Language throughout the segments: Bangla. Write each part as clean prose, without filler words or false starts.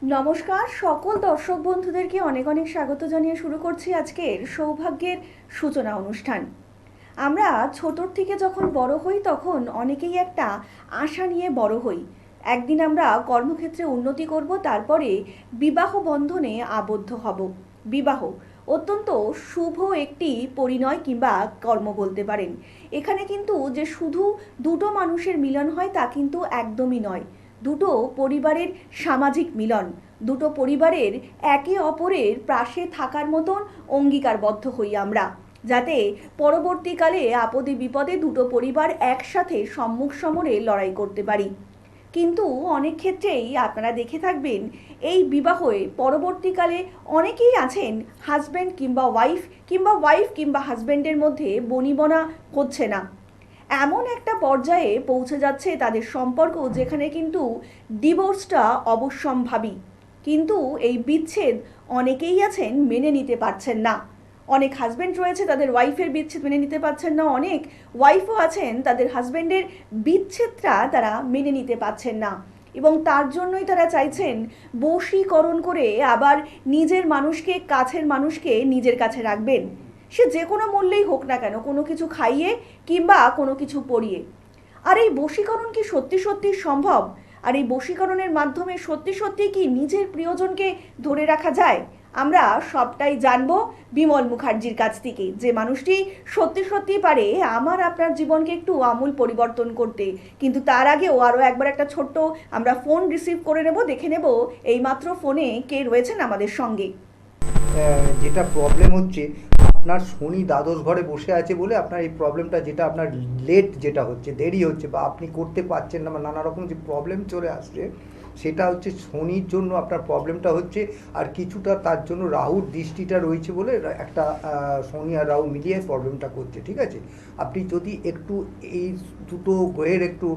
নমস্কার সকল দর্শক বন্ধুদেরকে অনেক অনেক স্বাগত জানিয়ে শুরু করছি আজকের সৌভাগ্যের সূচনা অনুষ্ঠান। আমরা ছোটোর থেকে যখন বড় হই তখন অনেকেই একটা আশা নিয়ে বড় হই, একদিন আমরা কর্মক্ষেত্রে উন্নতি করব, তারপরে বিবাহ বন্ধনে আবদ্ধ হব। বিবাহ অত্যন্ত শুভ একটি পরিণয় কিংবা কর্ম বলতে পারেন। এখানে কিন্তু যে শুধু দুটো মানুষের মিলন হয় তা কিন্তু একদমই নয়। দুটো পরিবারের সামাজিক মিলন, দুটো পরিবারের একে অপরের পাশে থাকার মতন অঙ্গীকারবদ্ধ হই আমরা, যাতে পরবর্তীকালে আপদে বিপদে দুটো পরিবার একসাথে সম্মুখ সমরে লড়াই করতে পারি। কিন্তু অনেক ক্ষেত্রেই আপনারা দেখে থাকবেন এই বিবাহে পরবর্তীকালে অনেকেই আছেন হাজব্যান্ড কিংবা ওয়াইফ কিংবা হাজব্যান্ডের মধ্যে বনিবনা হচ্ছে না, এমন একটা পর্যায়ে পৌঁছে যাচ্ছে তাদের সম্পর্ক যেখানে কিন্তু ডিভোর্সটা অবশ্যম্ভাবী। কিন্তু এই বিচ্ছেদ অনেকেই আছেন মেনে নিতে পারছেন না। অনেক হাজব্যান্ড রয়েছে তাদের ওয়াইফের বিচ্ছেদ মেনে নিতে পারছেন না, অনেক ওয়াইফও আছেন তাদের হাজব্যান্ডের বিচ্ছেদটা তারা মেনে নিতে পারছেন না, এবং তার জন্যই তারা চাইছেন বশীকরণ করে আবার নিজের মানুষকে, কাছের মানুষকে নিজের কাছে রাখবেন, সে যে কোনো মূল্যেই হোক না কেন, কোনো কিছু খাইয়ে কিংবা কোনো কিছু পরিয়ে। আর এই বশীকরণ কি সত্যি সত্যি সম্ভব? আর এই বশীকরণের মাধ্যমে সত্যি সত্যি কি নিজের প্রিয়জনকে ধরে রাখা যায়? আমরা সবটাই জানবো বিমল মুখার্জির কাছ থেকে, যে মানুষটি সত্যি সত্যি পারে আমার আপনার জীবনকে একটু আমূল পরিবর্তন করতে। কিন্তু তার আগেও আরও একবার একটা ছোট্ট আমরা ফোন রিসিভ করে নেব, দেখে নেব এইমাত্র ফোনে কে রয়েছেন আমাদের সঙ্গে। যেটা প্রবলেম হচ্ছে, আপনার শনি দ্বাদশ ঘরে বসে আছে বলে আপনার এই প্রবলেমটা, যেটা আপনার লেট যেটা হচ্ছে, দেরি হচ্ছে বা আপনি করতে পারছেন না বা নানা রকম যে প্রবলেম চলে আসছে, সেটা হচ্ছে শনির জন্য আপনার প্রবলেমটা হচ্ছে। আর কিছুটা তার জন্য রাহুর দৃষ্টিটা রয়েছে বলে একটা শনি আর রাহু মিলিয়ে প্রবলেমটা করছে, ঠিক আছে? আপনি যদি একটু এই দুটো গ্রহের একটু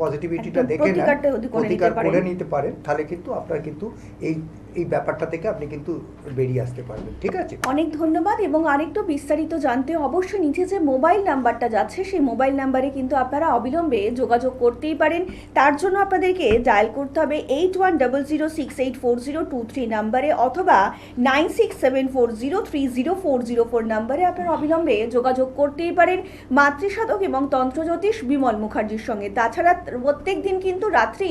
পজিটিভিটিটা দেখে নেন, প্রতিকার করে নিতে পারেন, তাহলে কিন্তু আপনার কিন্তু এই এই ব্যাপারটা থেকে আপনি কিন্তু বেরিয়ে আসতে পারবেন, ঠিক আছে? অনেক ধন্যবাদ। এবং আরেকটু বিস্তারিত জানতে অবশ্যই নিচে যে মোবাইল নাম্বারটা যাচ্ছে সেই মোবাইল নাম্বারে কিন্তু আপনারা অবিলম্বে যোগাযোগ করতেই পারেন। তার জন্য আপনাদেরকে ডায়াল করতে হবে 8100684023 নাম্বারে, অথবা 9674030404 নাম্বারে আপনারা অবিলম্বে যোগাযোগ করতেই পারেন মাতৃসাধক এবং তন্ত্রজ্যোতিষ বিমল মুখার্জির সঙ্গে। তাছাড়া প্রত্যেক দিন কিন্তু রাত্রি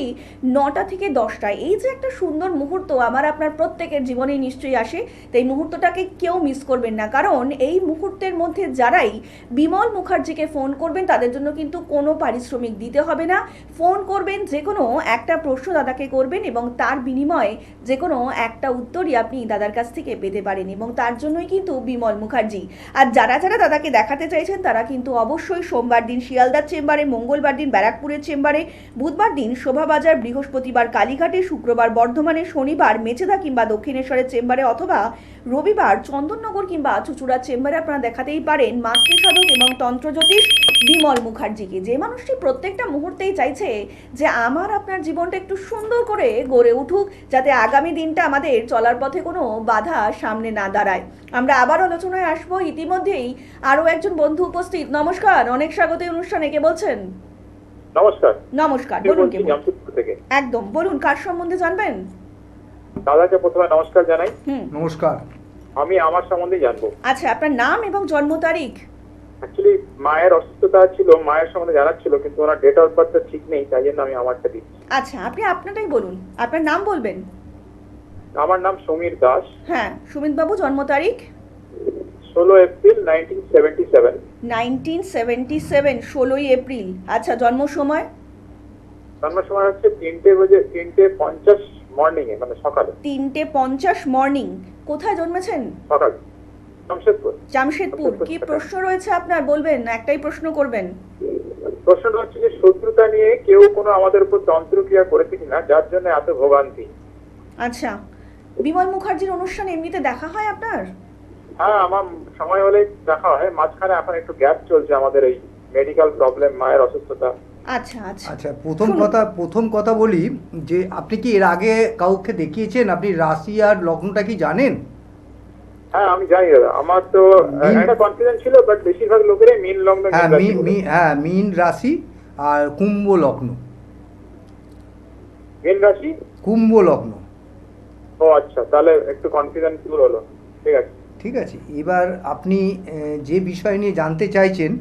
9টা থেকে 10টায় এই যে একটা সুন্দর মুহূর্ত আমার আপনার প্রত্যেকের জীবনে নিশ্চয়ই আসে, তো এই মুহূর্তটাকে কেউ মিস করবেন না, কারণ এই মুহূর্তের মধ্যে যারাই বিমল মুখার্জিকে ফোন করবেন তাদের জন্য কিন্তু কোনো পারিশ্রমিক দিতে হবে না। ফোন করবেন, যে কোনো একটা প্রশ্ন দাদাকে করবেন এবং তার বিনিময়ে যে কোনো একটা উত্তরই আপনি দাদার কাছ থেকে পেতে পারেন, এবং তার জন্যই কিন্তু বিমল মুখার্জি। আর যারা যারা দাদাকে দেখাতে চাইছেন তারা কিন্তু অবশ্যই সোমবার দিন শিয়ালদার চেম্বারে, মঙ্গলবার দিন ব্যারাকপুরের চেম্বারে, বুধবার দিন শোভাবাজার, বৃহস্পতিবার কালীঘাটে, শুক্রবার বর্ধমানে, শনিবার মেচেদা কিংবা দক্ষিণেশ্বরের চেম্বারে, অথবা রবিবার চন্দননগর কিংবা চুচুড়ার চেম্বারে আপনারা দেখাতেই পারেন মাতৃসাধক এবং তন্ত্রজ্যোতিষ বিমল মুখার্জিকে। যে মানুষটি প্রত্যেকটা মুহূর্তেই চাইছে যে আমার আপনার জীবনটা একটু সুন্দর করে গড়ে উঠুক, যাতে আগামী দিনটা আমাদের চলার পথে কোনো বাধা সামনে না দাঁড়ায়। আমরা আবার আলোচনায় আসবো, ইতিমধ্যেই আরও একজন বন্ধু উপস্থিত। নমস্কার, অনেক স্বাগত এই অনুষ্ঠানে। কে বলছেন? নমস্কার। নমস্কার, বলুন কে বলছেন? জামশেদপুর থেকে। একদম বলুন, কার সম্বন্ধে জানবেন? দাদাকে প্রথমে নমস্কার জানাই। নমস্কার। আমি আমার সম্বন্ধে জানবো। আচ্ছা, আপনার নাম এবং জন্ম তারিখ? অ্যাকচুয়ালি মায়ের অসুস্থতা ছিল, মায়ের সম্বন্ধে জানার ছিল, কিন্তু ওনার ডেট অফ বার্থটা ঠিক নেই, তাই জন্য আমি আমারটা দিচ্ছি। আচ্ছা, আপনি আপনারটাই বলুন, আপনার নাম বলবেন। আমার নাম সমীর দাস। হ্যাঁ, সুমিত বাবু, জন্ম তারিখ? 16 এপ্রিল 1977। 1977, 16ই এপ্রিল। আচ্ছা, জন্ম সময়? জন্ম সময় হচ্ছে 3:50 মর্নিং এ, মানে সকালে। 3:50 মর্নিং। কোথায় জন্মেছেন? সকালে জামশেদপুর। জামশেদপুর। কি প্রশ্ন রয়েছে আপনার, বলবেন? একটাই প্রশ্ন করবেন। প্রশ্নটা হচ্ছে যে শত্রুতা নিয়ে কেউ কোনো আমাদের উপর তন্ত্রক্রিয়া করেছে কিনা, যার জন্য এত ভোগান্তি। আচ্ছা, বিমল মুখার্জির অনুষ্ঠান এমনিতে দেখা হয় আপনার? হ্যাঁ, আমার সময় হলে দেখা হয়। মাঝখানে এখন একটু গ্যাপ চলছে আমাদের এই মেডিকেল প্রবলেম, মায়ের অসুস্থতা। আচ্ছা আচ্ছা আচ্ছা, প্রথম কথা বলি যে আপনি কি এর আগে কাউকে দেখিয়েছেন? আপনি রাশি আর লগ্নটা কি জানেন? হ্যাঁ, আমি জানি দাদা। আমার তো একটা কনফিডেন্স ছিল, বাট বেশিরভাগ লোকেরই মীন লগ্ন। হ্যাঁ, মীন রাশি আর কুম্ভ লগ্ন। মীন রাশি। কুম্ভ লগ্ন। ও আচ্ছা, তাহলে একটু কনফিউশন দূর হলো। ঠিক আছে। ঠিক আছে, এবার আপনি যে বিষয় নিয়ে জানতে চাইছেন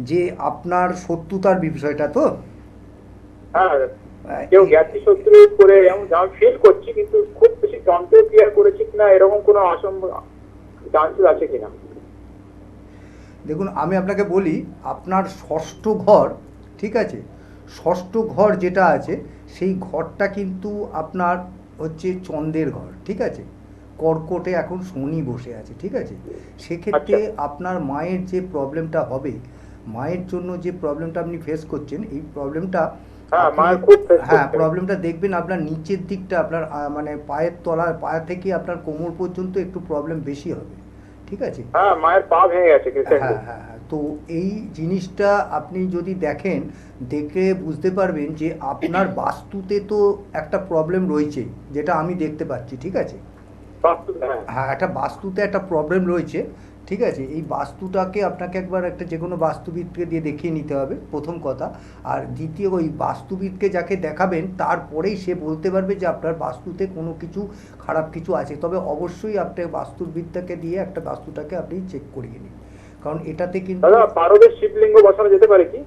যে আপনার শত্রুতার বিষয়টা তো হ্যাঁ, আহ, কেউ এ- জ্ঞাতি শত্রু করে এমন আমি ফিল করছি, কিন্তু খুব বেশি যন্ত্র ক্লিয়ার করেছি কিনা এরকম কোনো চান্সেস আছে কিনা। দেখুন আমি আপনাকে বলি, আপনার ষষ্ঠ ঘর, ঠিক আছে, ষষ্ঠ ঘর যেটা আছে সেই ঘরটা কিন্তু আপনার হচ্ছে চন্দ্রের ঘর, ঠিক আছে। কর্কটে এখন শনি বসে আছে, ঠিক আছে। সেক্ষেত্রে আচ্ছা। আপনার মায়ের যে প্রবলেমটা হবে, মায়ের জন্য যে প্রবলেমটা আপনি ফেস করছেন, এই প্রবলেমটা হ্যাঁ, আপনি, মায়ের খুব face হ্যাঁ, করতে হবে। প্রবলেমটা দেখবেন আপনার নিচের দিকটা, আপনার মানে পায়ের তলার পা থেকে আপনার কোমর পর্যন্ত একটু প্রবলেম বেশি হবে, ঠিক আছে। হ্যাঁ, মায়ের পা ভেঙে গেছে রিসেন্টলি। হ্যাঁ হ্যাঁ হ্যাঁ, তো এই জিনিসটা আপনি যদি দেখেন, দেখে বুঝতে পারবেন যে আপনার বাস্তুতে তো একটা প্রবলেম রয়েছে, যেটা আমি দেখতে পাচ্ছি, ঠিক আছে। হ্যাঁ। হ্যাঁ, একটা বাস্তুতে একটা প্রবলেম রয়েছে, ঠিক আছে। এই বাস্তুটাকে আপনাকে একবার একটা যে কোনো বাস্তুবিদকে দিয়ে দেখিয়ে নিতে হবে, প্রথম কথা। আর দ্বিতীয়, ওই বাস্তুবিদকে যাকে দেখাবেন তারপরেই সে বলতে পারবে যে আপনার বাস্তুতে কোনো কিছু খারাপ কিছু আছে। তবে অবশ্যই আপনার বাস্তুবিদটাকে দিয়ে একটা বাস্তুটাকে আপনি চেক করিয়ে নিন, কারণ এটাতে কিন্তু দাদা, পারদের শিবলিঙ্গ বসানো যেতে পারে কি?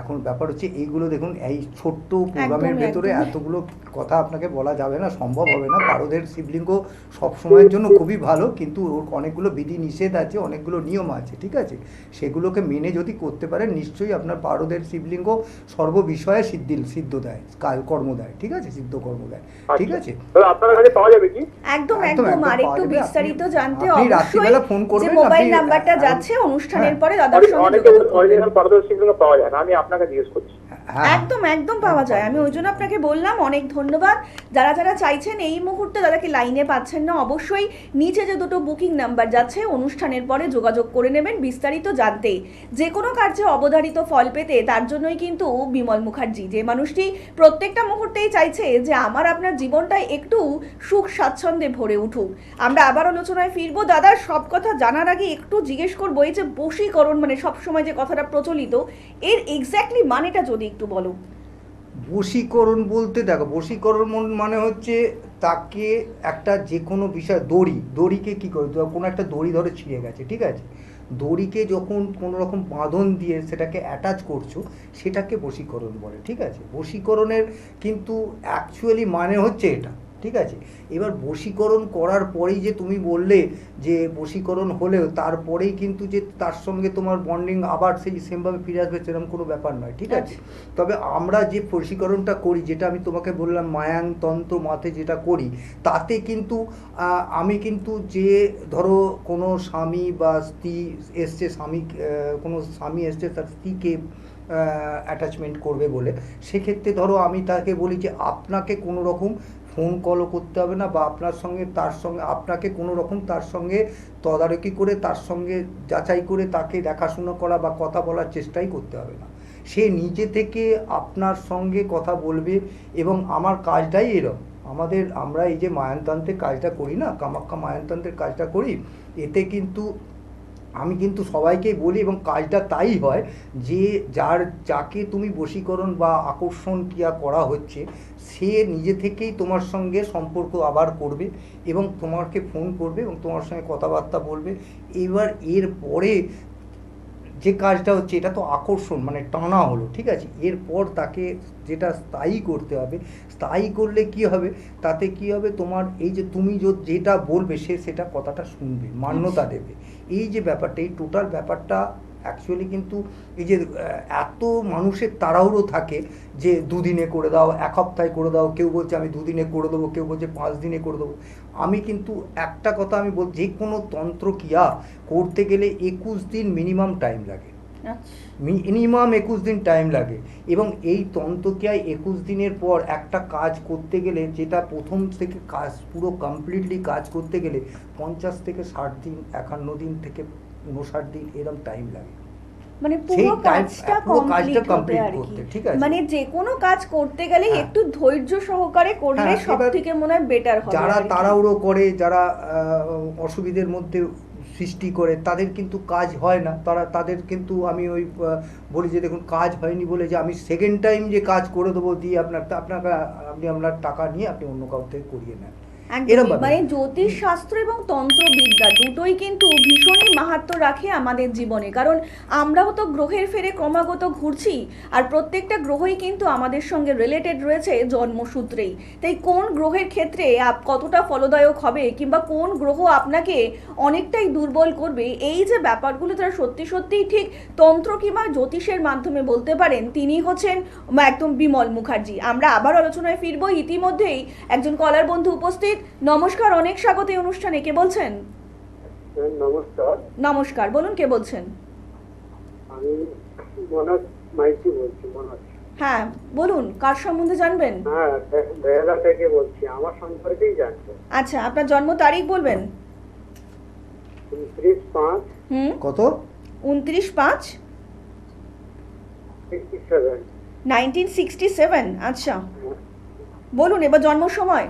এখন ব্যাপার হচ্ছে এইগুলো দেখুন, এই ছোট্ট প্রোগ্রামের একদমই, ভেতরে একদমই। এতগুলো কথা আপনাকে বলা যাবে না, সম্ভব হবে না। পারদের শিবলিঙ্গ সব সময়ের জন্য খুবই ভালো, কিন্তু ওর অনেকগুলো বিধি নিষেধ আছে, অনেকগুলো নিয়ম আছে, ঠিক আছে। সেগুলোকে মেনে যদি করতে পারেন, নিশ্চয়ই আপনার পারদের শিবলিঙ্গ সর্ববিষয়ে সিদ্ধ দেয়, কর্ম দেয়, ঠিক আছে, সিদ্ধ কর্ম দেয়, ঠিক আচ্ছা আছে। দাদা, আপনার কাছে পাওয়া যাবে কি? একদম একদম একদম। একদম আর পাওয়া একটু যাবে। বিস্তারিত জানতে আপনি অবশ্যই রাত্রিবেলা ফোন যে করবেন, মোবাইল আপনি নাম্বারটা এখন, যাচ্ছে অনুষ্ঠানের হ্যাঁ, পরে দাদার সঙ্গে অনেকে যোগাযোগ করবেন। অরিজিনাল পারদের শিবলিঙ্গ পাওয়া যায় না, আমি আপনাকে জিজ্ঞেস করছি। হ্যাঁ, একদম একদম পাওয়া যায়। আমি ওই জন্য আপনাকে বললাম, অনেক ধন্যবাদ। যারা যারা চাইছেন এই মুহূর্তে দাদাকে লাইনে পাচ্ছেন না, অবশ্যই নিচে যে দুটো বুকিং নাম্বার যাচ্ছে অনুষ্ঠানের পরে যোগাযোগ করে নেবেন বিস্তারিত জানতে। যে কোনো কার্যে অবধারিত ফল পেতে, তার জন্যই কিন্তু বিমল মুখার্জি, যে মানুষটি প্রত্যেকটা মুহূর্তেই চাইছে যে আমার আপনার জীবনটা একটু সুখ স্বাচ্ছন্দ্যে ভরে উঠুক। আমরা আবার আলোচনায় ফিরবো। দাদার সব কথা জানার আগে একটু জিজ্ঞেস করবো, এই যে বশীকরণ মানে সবসময় যে কথাটা প্রচলিত, এর এক্স্যাক্টলি মানেটা যদি একটু বলো। বশীকরণ বলতে দেখো, বশীকরণ মানে হচ্ছে তাকে একটা যে কোনো বিষয়, দড়িকে কী করে, কোনো একটা দড়ি ধরে ছিঁড়ে গেছে, ঠিক আছে। দড়িকে যখন কোনো রকম বাঁধন দিয়ে সেটাকে অ্যাটাচ করছো, সেটাকে বশীকরণ বলে, ঠিক আছে। বশীকরণের কিন্তু অ্যাকচুয়ালি মানে হচ্ছে এটা, ঠিক আছে। এবার বশীকরণ করার পরেই যে তুমি বললে যে বশীকরণ হলেও তারপরেই কিন্তু যে তার সঙ্গে তোমার বন্ডিং আবার সেই সেমভাবে ফিরে আসবে, সেরকম কোনো ব্যাপার নয়, ঠিক আছে। তবে আমরা যে বশীকরণটা করি, যেটা আমি তোমাকে বললাম মায়াং তন্ত্র মাথে যেটা করি, তাতে কিন্তু আমি কিন্তু যে ধরো কোনো স্বামী বা স্ত্রী এসছে, কোনো স্বামী এসছে তার স্ত্রীকে অ্যাটাচমেন্ট করবে বলে, সেক্ষেত্রে ধরো আমি তাকে বলি যে আপনাকে কোনো রকম ফোন কলও করতে হবে না, বা তার সঙ্গে আপনাকে কোনো রকম তার সঙ্গে তদারকি করে, তার সঙ্গে যাচাই করে তাকে দেখাশোনা করা বা কথা বলার চেষ্টাই করতে হবে না। সে নিজে থেকে আপনার সঙ্গে কথা বলবে। এবং আমার কাজটাই এরকম, আমরা এই যে মায়ানতন্ত্রের কাজটা করি না, কামাখ্যা মায়ানতন্ত্রের কাজটা করি, এতে কিন্তু আমি কিন্তু সবাইকেই বলি, এবং কাজটা তাই হয় যে যাকে তুমি বশীকরণ বা আকর্ষণ ক্রিয়া করা হচ্ছে, সে নিজে থেকেই তোমার সঙ্গে সম্পর্ক আবার করবে এবং তোমাকে ফোন করবে এবং তোমার সঙ্গে কথাবার্তা বলবে। এবার এর পরে যে কাজটা হচ্ছে, এটা তো আকর্ষণ মানে টানা হলো, ঠিক আছে। এরপর তাকে যেটা স্থায়ী করতে হবে, স্থায়ী করলে কি হবে, তাতে কি হবে, তোমার এই যে তুমি যেটা বলবে সে সেটা কথাটা শুনবে, মান্যতা দেবে। এই যে ব্যাপারটা, এই টোটাল ব্যাপারটা অ্যাকচুয়ালি কিন্তু এই যে এত মানুষের তাড়াহুড়ো থাকে যে দুদিনে করে দাও, এক সপ্তাহে করে দাও, কেউ বলছে আমি দুদিনে করে দেবো, কেউ বলছে 5 দিনে করে দেবো। আমি কিন্তু একটা কথা আমি যে কোনো তন্ত্রক্রিয়া করতে গেলে 21 দিন মিনিমাম টাইম লাগে, মিনিমাম 21 দিন টাইম লাগে। এবং এই তন্ত্রক্রিয়ায় 21 দিনের পর একটা কাজ করতে গেলে, যেটা প্রথম থেকে কাজ পুরো কমপ্লিটলি কাজ করতে গেলে 50 থেকে 60 দিন, 51 দিন থেকে 59 দিন এরকম টাইম লাগে, মানে পুরো কাজটা কমপ্লিট কমপ্লিট আর কি। করতে, ঠিক আছে। মানে যে কোনো কাজ করতে গেলে হ্যাঁ। একটু ধৈর্য সহকারে করলে হ্যাঁ, সব এবার থেকে মনে হয় বেটার হবে যারা আর কি। তাড়াহুড়ো করে, যারা অসুবিধের মধ্যে সৃষ্টি করে তাদের কিন্তু কাজ হয় না, তাদের কিন্তু আমি ওই বলি যে দেখুন কাজ হয়নি বলে যে আমি সেকেন্ড টাইম যে কাজ করে দেবো দিয়ে আপনি আপনার টাকা নিয়ে আপনি অন্য কারোর থেকে করিয়ে নেন। একদমই। এরকম ব্যাপার। মানে জ্যোতিষ শাস্ত্র এবং তন্ত্রবিদ্যা দুটোই কিন্তু ভীষণই মাহাত্ম্য রাখে আমাদের জীবনে, কারণ আমরাও তো গ্রহের ফেরে ক্রমাগত ঘুরছি, আর প্রত্যেকটা গ্রহই কিন্তু আমাদের সঙ্গে রিলেটেড রয়েছে জন্মসূত্রেই। তাই কোন গ্রহের ক্ষেত্রে কতটা ফলদায়ক হবে কিংবা কোন গ্রহ আপনাকে অনেকটাই দুর্বল করবে, এই যে ব্যাপারগুলো তারা সত্যি সত্যিই ঠিক তন্ত্র কিংবা জ্যোতিষের মাধ্যমে বলতে পারেন, তিনি হচ্ছেন একদম বিমল মুখার্জি। আমরা আবার আলোচনায় ফিরবো, ইতিমধ্যেই একজন কলার বন্ধু উপস্থিত। নমস্কার, অনেক স্বাগত এই অনুষ্ঠানে। কে বলছেন? নমস্কার, নমস্কার, বলুন কে বলছেন? আমি মনোজ মাইতি বলছি। মনোজ, হ্যাঁ বলুন, কার সম্বন্ধে জানবেন? হ্যাঁ, বেহালা থেকে বলছি, আমার সম্পর্কেই জানতে। আচ্ছা, আপনার জন্ম তারিখ বলবেন? 29/5 কত? 29/5/1967। 67 আচ্ছা বলুন এবার জন্ম সময়।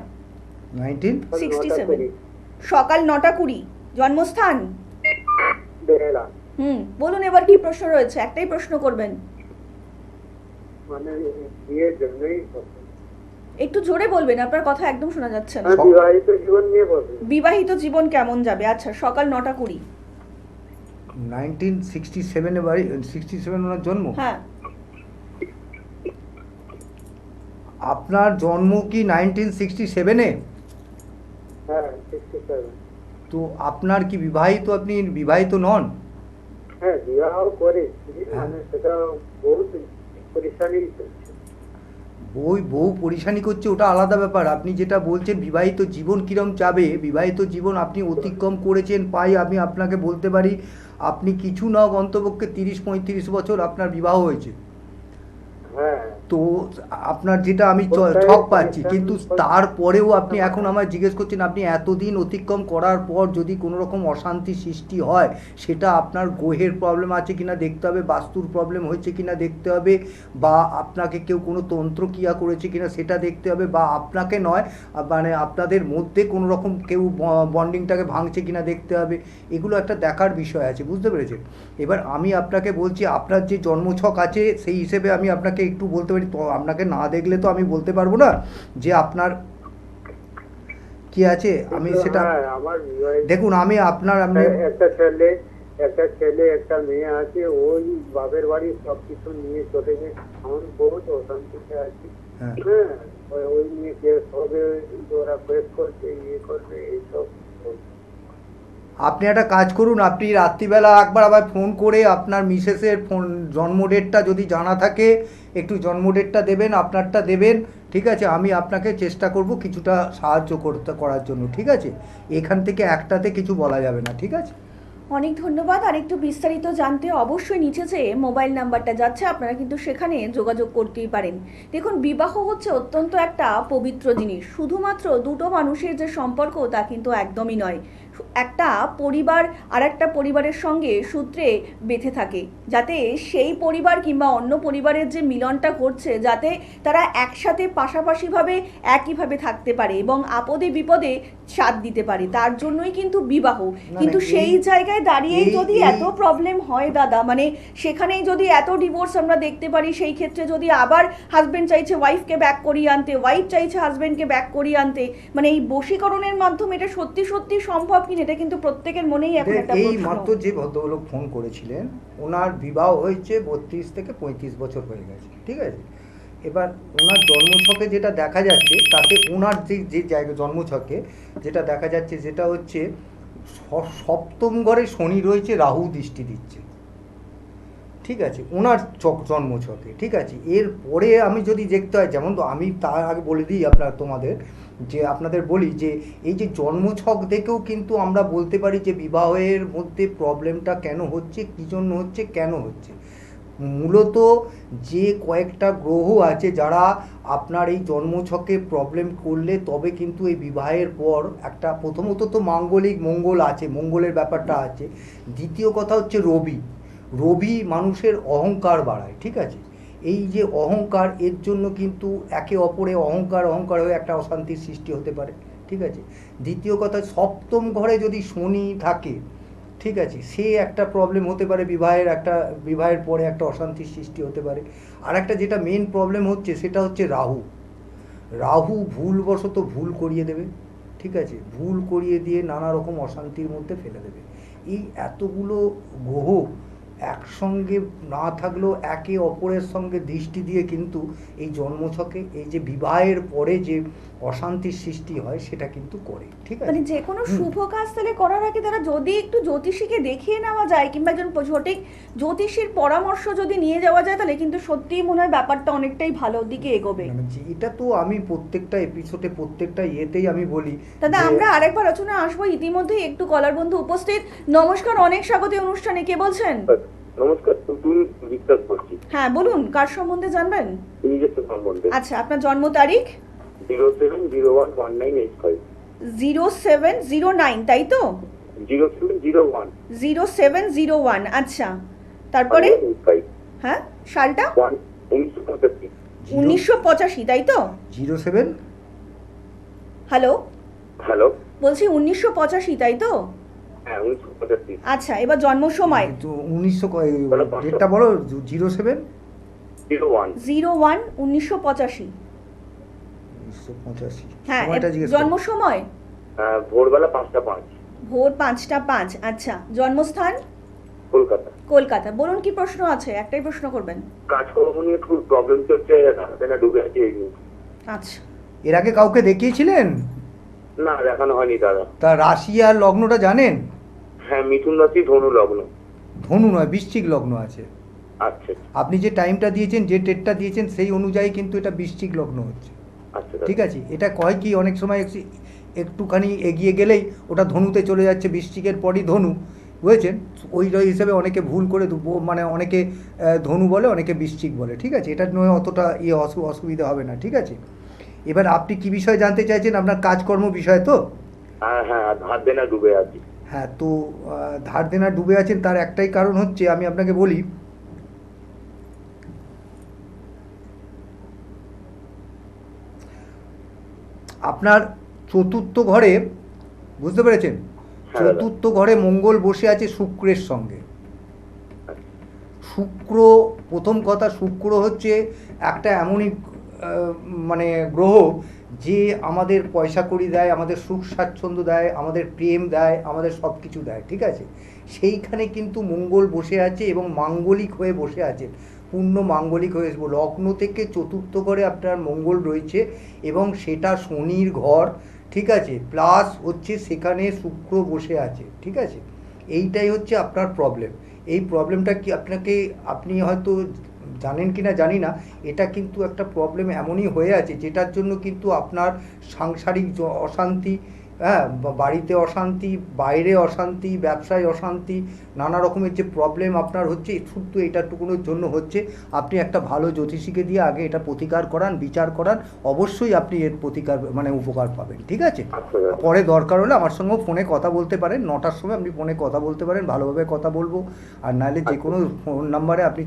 1967 সকাল 9:20। জন্মস্থান? বেহালা। বলুন এবার কি প্রশ্ন রয়েছে? একটাই প্রশ্ন করবেন। মানে বিয়ের জন্যই একটু জোরে বলবেন, আপনার কথা একদম শোনা যাচ্ছে না। বিবাহিত জীবন নিয়ে বলবেন। বিবাহিত জীবন কেমন যাবে? আচ্ছা, সকাল 9:20। 1967 বাড়ি, 67 ওনার জন্ম। হ্যাঁ। আপনার জন্ম কি 1967-এ? হ্যাঁ, 67। তো আপনার কি বিবাহিত, আপনি বিবাহিত নন? হ্যাঁ, বিবাহ করেছি, মানে সেটা বহুত পরিশানি চলছে। বউ পরিশানি করছে, ওটা আলাদা ব্যাপার। আপনি যেটা বলছেন বিবাহিত জীবন কিরম যাবে, বিবাহিত জীবন আপনি অতিক্রম করেছেন আমি আপনাকে বলতে পারি আপনি কিছু না অন্তপক্ষে 30-35 বছর আপনার বিবাহ হয়েছে। হ্যাঁ, তো আপনার যেটা আমি ছক পাচ্ছি, কিন্তু তারপরেও আপনি এখন আমায় জিজ্ঞেস করছেন, আপনি এতদিন অতিক্রম করার পর যদি কোনো রকম অশান্তি সৃষ্টি হয়, সেটা আপনার গ্রহের প্রবলেম আছে কিনা দেখতে হবে, বাস্তুর প্রবলেম হয়েছে কিনা দেখতে হবে, বা আপনাকে কেউ কোনো তন্ত্রক্রিয়া করেছে কিনা সেটা দেখতে হবে, বা আপনাকে নয় মানে আপনাদের মধ্যে কোনো রকম কেউ বন্ডিংটাকে ভাঙছে কিনা দেখতে হবে। এগুলো একটা দেখার বিষয় আছে, বুঝতে পেরেছেন? এবার আমি আপনাকে বলছি আপনার যে জন্মছক আছে সেই হিসেবে আমি আপনাকে একটু বলতে পারি। তো আপনাকে না দেখলে তো আমি বলতে পারবো না যে আপনার কি আছে, আমি সেটা আমার দেখুন। আমি একটা ছেলে একটা মেয়ে আছে, ওই বাপের বাড়ি সবকিছু নিয়ে চলে গেছে, আমার বহুত অশান্তিতে আছি। হ্যাঁ, ওই নিয়ে কেস হবে, ওরা কেস করছে, ইয়ে করবে, এইসব। আপনি একটা কাজ করুন, আপনি রাত্রিবেলা একবার আবার ফোন করে আপনার মিসেসের জন্ম ডেটটা যদি জানা থাকে একটু জন্ম ডেটটা দেবেন, আপনারটা দেবেন, ঠিক আছে? আমি আপনাকে চেষ্টা করব কিছুটা সাহায্য করার জন্য, ঠিক আছে? এখান থেকে একটাতে কিছু বলা যাবে না, ঠিক আছে? অনেক ধন্যবাদ। আর একটু বিস্তারিত জানতে অবশ্যই নিচে যে মোবাইল নাম্বারটা যাচ্ছে আপনারা কিন্তু সেখানে যোগাযোগ করতেই পারেন। দেখুন, বিবাহ হচ্ছে অত্যন্ত একটা পবিত্র জিনিস। শুধুমাত্র দুটো মানুষের যে সম্পর্ক তা কিন্তু একদমই নয়। একটা পরিবার আর একটা পরিবারের সঙ্গে সূত্রে বেঁধে থাকে, যাতে সেই পরিবার কিংবা অন্য পরিবারের যে মিলনটা ঘটছে যাতে তারা একসাথে পাশাপাশিভাবে একইভাবে থাকতে পারে এবং আপদে বিপদে সাথ দিতে পারে, তার জন্যই কিন্তু বিবাহ। কিন্তু সেই জায়গায় দাঁড়িয়েই যদি এত প্রবলেম হয় দাদা, মানে সেখানেই যদি এত ডিভোর্স আমরা দেখতে পারি, সেই ক্ষেত্রে যদি আবার হাজবেন্ড চাইছে ওয়াইফকে ব্যাক করিয়ে আনতে, ওয়াইফ চাইছে হাজবেন্ডকে ব্যাক করিয়ে আনতে, মানে এই বশীকরণের মাধ্যমে এটা সত্যি সত্যি সম্ভব কিনা, এটা কিন্তু প্রত্যেকের মনেই এখন একটা এই প্রশ্ন। মাত্র যে ভদ্রলোক ফোন করেছিলেন ওনার বিবাহ হয়েছে 32 থেকে 35 বছর হয়ে গেছে, ঠিক আছে? এবার ওনার জন্মছকে যেটা দেখা যাচ্ছে তাতে ওনার যে জায়গা জন্মছকে যেটা দেখা যাচ্ছে যেটা হচ্ছে সপ্তম ঘরে শনি রয়েছে, রাহু দৃষ্টি দিচ্ছে, ঠিক আছে? ওনার জন্মছকে, ঠিক আছে? এরপরে আমি যদি দেখতে হয়, যেমন তো আমি তার আগে বলে দিই আপনাদের বলি যে এই যে জন্মছক দেখেও কিন্তু আমরা বলতে পারি যে বিবাহের মধ্যে প্রবলেমটা কেন হচ্ছে, কী জন্য হচ্ছে, কেন হচ্ছে। মূলত যে কয়েকটা গ্রহ আছে যারা আপনার এই জন্মছকে প্রবলেম করলে তবে কিন্তু এই বিবাহের পর একটা, প্রথমত তো মাঙ্গলিক মঙ্গল আছে, মঙ্গলের ব্যাপারটা আছে। দ্বিতীয় কথা হচ্ছে রবি মানুষের অহংকার বাড়ায়, ঠিক আছে? এই যে অহংকার, এর জন্য কিন্তু একে অপরে অহংকার হয়ে একটা অশান্তির সৃষ্টি হতে পারে, ঠিক আছে? দ্বিতীয় কথা, সপ্তম ঘরে যদি শনি থাকে, ঠিক আছে, সে একটা প্রবলেম হতে পারে, বিবাহের পরে একটা অশান্তির সৃষ্টি হতে পারে। আর একটা যেটা মেন প্রবলেম হচ্ছে সেটা হচ্ছে রাহু। রাহু ভুলবশত ভুল করিয়ে দেবে, ঠিক আছে, ভুল করিয়ে দিয়ে নানা রকম অশান্তির মধ্যে ফেলে দেবে। এই এতগুলো গ্রহ একসঙ্গে না থাকলেও একে অপরের সঙ্গে দৃষ্টি দিয়ে কিন্তু এই জন্মছকে এই যে বিবাহের পরে যে অশান্তির সৃষ্টি হয় সেটা কিন্তু করে, ঠিক আছে। মানে যে কোনো শুভ কাজ তাহলে করার আগে তারা যদি একটু জ্যোতিষীকে দেখিয়ে নেওয়া যায় কিংবা একজন সঠিক জ্যোতিষীর পরামর্শ যদি নিয়ে যাওয়া যায় তাহলে কিন্তু সত্যিই মনে হয় ব্যাপারটা অনেকটাই ভালো দিকে এগোবে। এটা তো আমি প্রত্যেকটা এপিসোডে প্রত্যেকটা ইয়েতেই আমি বলি। দাদা যে- আমরা আরেকবার আলোচনা আসবো, ইতিমধ্যেই একটু কলার বন্ধু উপস্থিত। নমস্কার, অনেক স্বাগত এই অনুষ্ঠানে। কে বলছেন? নমস্কার, তুতুল বিশ্বাস করছি। হ্যাঁ বলুন, কার সম্বন্ধে জানবেন? নিজস্ব সম্বন্ধে। আচ্ছা, আপনার জন্ম তারিখ? 07011985। 0709, তাই তো? 0701 0701, আচ্ছা। তারপরে? 1985। হ্যাঁ, সালটা? 1985। 1985, তাই তো? 07 হ্যালো, হ্যালো, বলছি 1985, তাই তো? হ্যাঁ 1985। আচ্ছা, এবার জন্ম সময়? তো ডেটটা বলো। 07 01 01 1985। 1985। হ্যাঁ, সময়টা জিজ্ঞেস জন্ম সময়? ভোরবেলা 5টা 5, ভোর 5টা 5। আচ্ছা, জন্মস্থান? কলকাতা। কলকাতা। বলুন, কি প্রশ্ন আছে? একটাই প্রশ্ন করবেন। কাজকর্ম নিয়ে খুব প্রবলেম চলছে, রাতে না ডুবে আছে এই নিয়ে। আচ্ছা, এর আগে কাউকে দেখিয়েছিলেন? না, দেখানো হয়নি দাদা। তা রাশি আর লগ্নটা জানেন? হ্যাঁ, মিথুন রাশি, ধনু লগ্ন। ধনু নয়, বৃশ্চিক লগ্ন আছে। আচ্ছা আপনি যে টাইমটা দিয়েছেন, যে ডেটটা দিয়েছেন সেই অনুযায়ী কিন্তু এটা বৃশ্চিক লগ্ন হচ্ছে, আচ্ছা দাদা। ঠিক আছে। এটা কয় কি অনেক সময় একটুখানি এগিয়ে গেলেই ওটা ধনুতে চলে যাচ্ছে, বৃশ্চিকের পরই ধনু, বুঝেছেন। ওই হিসেবে অনেকে ভুল করে মানে অনেকে ধনু বলে, অনেকে বৃশ্চিক বলে, ঠিক আছে। এটা নয় অতটা অসুবিধা হবে না, ঠিক আছে। এবার আপনি কি বিষয় জানতে চাইছেন? আপনার কাজকর্ম বিষয় তো? হ্যাঁ হ্যাঁ, ধার দেনা ডুবে আছি। হ্যাঁ, তো ধার দেনা ডুবে আছেন, তার একটাই কারণ হচ্ছে, আমি আপনাকে বলি, আপনার চতুর্থ ঘরে, বুঝতে পেরেছেন, হ্যাঁ দাদা। চতুর্থ ঘরে মঙ্গল বসে আছে শুক্রের সঙ্গে। শুক্র, প্রথম কথা, শুক্র হচ্ছে একটা এমনই মানে গ্রহ যে আমাদের পয়সা কড়ি দেয়, আমাদের সুখ স্বাচ্ছন্দ্য দেয়, আমাদের প্রেম দেয়, আমাদের সব কিছু দেয়, ঠিক আছে। সেইখানে কিন্তু মঙ্গল বসে আছে এবং মাঙ্গলিক হয়ে বসে আছে, পূর্ণ মাঙ্গলিক হয়ে লগ্ন থেকে চতুর্থ ঘরে আপনার মঙ্গল রয়েছে এবং সেটা শনির ঘর, ঠিক আছে, প্লাস হচ্ছে সেখানে শুক্র বসে আছে, ঠিক আছে। এইটাই হচ্ছে আপনার প্রবলেম। এই প্রবলেমটা কি আপনি হয়তো জানেন কি না জানি না, এটা কিন্তু একটা প্রবলেম এমনই হয়ে আছে যেটার জন্য কিন্তু আপনার সাংসারিক অশান্তি, হ্যাঁ, বাড়িতে অশান্তি, বাইরে অশান্তি, ব্যবসায় অশান্তি, নানা রকমের যে প্রবলেম আপনার হচ্ছে, শুধু এটাটুকুনোর জন্য হচ্ছে। আপনি একটা ভালো জ্যোতিষীকে দিয়ে আগে এটা প্রতিকার করান, বিচার করান, অবশ্যই আপনি এর প্রতিকার মানে উপকার পাবেন, ঠিক আছে। পরে দরকার হলে আমার সঙ্গেও ফোনে কথা বলতে পারেন, 9টার সময় আপনি ফোনে কথা বলতে পারেন, ভালোভাবে কথা বলবো। আর নাহলে যে কোনো ফোন নাম্বারে আপনি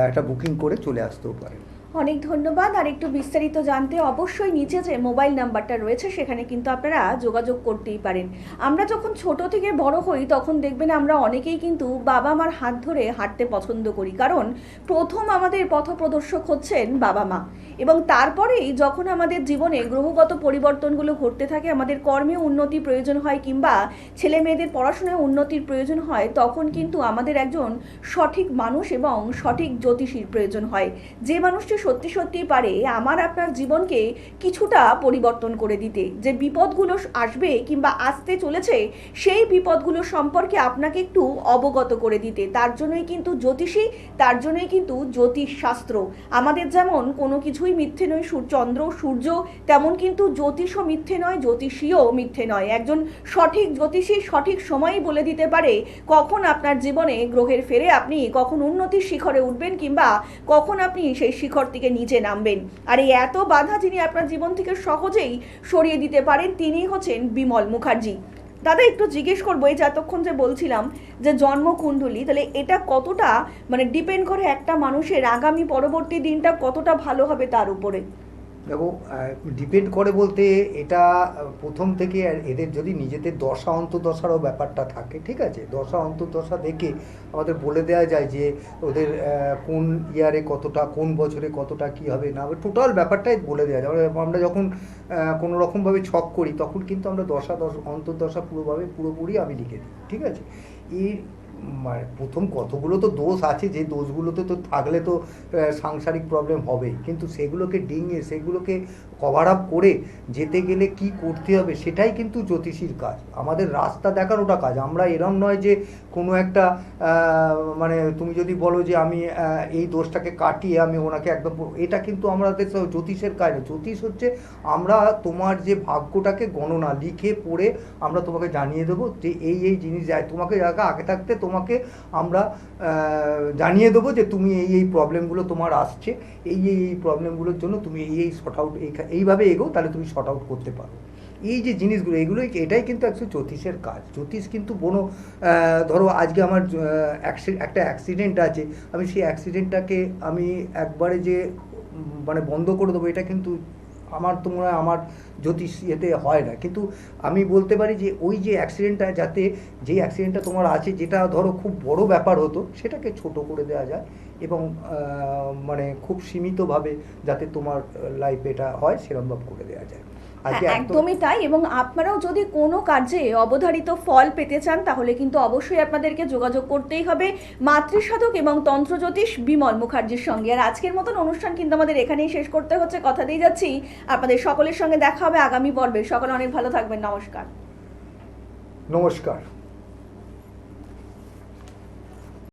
একটা বুকিং করে চলে আসতেও পারেন। অনেক ধন্যবাদ। আর একটু বিস্তারিত জানতে অবশ্যই নিচে যে মোবাইল নাম্বারটা রয়েছে সেখানে কিন্তু আপনারা যোগাযোগ করতেই পারেন। আমরা যখন ছোট থেকে বড় হই তখন দেখবেন আমরা অনেকেই কিন্তু বাবা মার হাত ধরে হাঁটতে পছন্দ করি, কারণ প্রথম আমাদের পথপ্রদর্শক হচ্ছেন বাবা মা। এবং তারপরেই যখন আমাদের জীবনে গ্রহগত পরিবর্তনগুলো ঘটতে থাকে, আমাদের কর্মে উন্নতি প্রয়োজন হয় কিংবা ছেলে মেয়েদের পড়াশোনায় উন্নতির প্রয়োজন হয়, তখন কিন্তু আমাদের একজন সঠিক মানুষ এবং সঠিক জ্যোতিষীর প্রয়োজন হয়, যে মানুষটি সত্যি সত্যি পারে আমার আপনার জীবনকে কিছুটা পরিবর্তন করে দিতে। যে বিপদগুলো আসবে কিংবা আসতে চলেছে সেই বিপদগুলো সম্পর্কে আপনাকে একটু অবগত করে দিতে। তার জন্যই কিন্তু জ্যোতিষী, তার জন্যই কিন্তু জ্যোতিষ শাস্ত্র। আমাদের যেমন কোনো কিছুই মিথ্যে নয়, চন্দ্র সূর্য, তেমন কিন্তু জ্যোতিষও মিথ্যে নয়, জ্যোতিষীও মিথ্যে নয়। একজন সঠিক জ্যোতিষী সঠিক সময়ই বলে দিতে পারে কখন আপনার জীবনে গ্রহের ফেরে আপনি কখন উন্নতির শিখরে উঠবেন কিংবা কখন আপনি সেই শিখর থেকে নিচে নামবেন। আর এই এত বাধা যিনি আপনার জীবন থেকে সহজেই সরিয়ে দিতে পারেন তিনি হচ্ছেন বিমল মুখার্জি। দাদা একটু জিজ্ঞেস করবো, এই যে এতক্ষণ যে বলছিলাম যে জন্মকুণ্ডলী, তাহলে এটা কতটা মানে ডিপেন্ড করে একটা মানুষের আগামী পরবর্তী দিনটা কতটা ভালো হবে তার উপরে? দেখো, ডিপেন্ড করে বলতে এটা প্রথম থেকে এদের যদি নিজেদের দশা অন্তর্দশারও ব্যাপারটা থাকে, ঠিক আছে, দশা অন্তর্দশা দেখে আমাদের বলে দেওয়া যায় যে ওদের কোন ইয়ারে কতটা, কোন বছরে কতটা কী হবে না হবে, টোটাল ব্যাপারটাই বলে দেওয়া যায়। আমরা যখন কোনো রকমভাবে ছক করি তখন কিন্তু আমরা অন্তর্দশা পুরোপুরি আমি লিখে দিই, ঠিক আছে। এই মানে প্রথম কতগুলো তো দোষ আছে, যে দোষগুলোতে তো থাকলে তো সাংসারিক প্রবলেম হবেই, কিন্তু সেগুলোকে ডিঙিয়ে সেগুলোকে কভার আপ করে যেতে গেলে কি করতে হবে সেটাই কিন্তু জ্যোতিষীর কাজ, আমাদের রাস্তা দেখানোটা কাজ। আমরা এরম নয় যে কোনো একটা মানে তুমি যদি বলো যে আমি এই দোষটাকে কাটিয়ে আমি ওনাকে একদম, এটা কিন্তু আমাদের জ্যোতিষের কাজ না। জ্যোতিষ হচ্ছে আমরা তোমার যে ভাগ্যটাকে গণনা লিখে পড়ে আমরা তোমাকে জানিয়ে দেবো যে এই জিনিস যায় তোমাকে আগে থাকতে তোমাকে আমরা জানিয়ে দেবো যে তুমি এই প্রবলেমগুলো তোমার আসছে, এই প্রবলেমগুলোর জন্য তুমি এই শর্ট আউট এইভাবে এগো, তাহলে তুমি শর্ট আউট করতে পারো। এই যে জিনিসগুলো এটাই কিন্তু অ্যাকচুয়ালি জ্যোতিষের কাজ। জ্যোতিষ কিন্তু কোনো ধরো আজকে আমার একটা অ্যাক্সিডেন্ট আছে, আমি সেই অ্যাক্সিডেন্টটাকে আমি একবারে যে মানে বন্ধ করে দেবো, এটা কিন্তু আমার তো মনে হয় আমার জ্যোতিষ এতে হয় না। কিন্তু আমি বলতে পারি যে ওই যে অ্যাক্সিডেন্টটা, যাতে যেই অ্যাক্সিডেন্টটা তোমার আছে, যেটা ধরো খুব বড় ব্যাপার হতো, সেটাকে ছোট করে দেওয়া যায় এবং মানে খুব সীমিতভাবে যাতে তোমার লাইফে এটা হয় সেরকমভাবে করে দেওয়া যায়। আজকে হ্যাঁ, একদমই তাই। এবং আপনারাও যদি কোনো কার্যে অবধারিত ফল পেতে চান তাহলে কিন্তু অবশ্যই আপনাদেরকে যোগাযোগ করতেই হবে মাতৃসাধক এবং তন্ত্রজ্যোতিষ বিমল মুখার্জির সঙ্গে। আর আজকের মতন অনুষ্ঠান কিন্তু আমাদের এখানেই শেষ করতে হচ্ছে, কথা দিয়ে যাচ্ছি আপনাদের সকলের সঙ্গে দেখা হবে আগামী পর্বে। সকলে অনেক ভালো থাকবেন, নমস্কার। নমস্কার।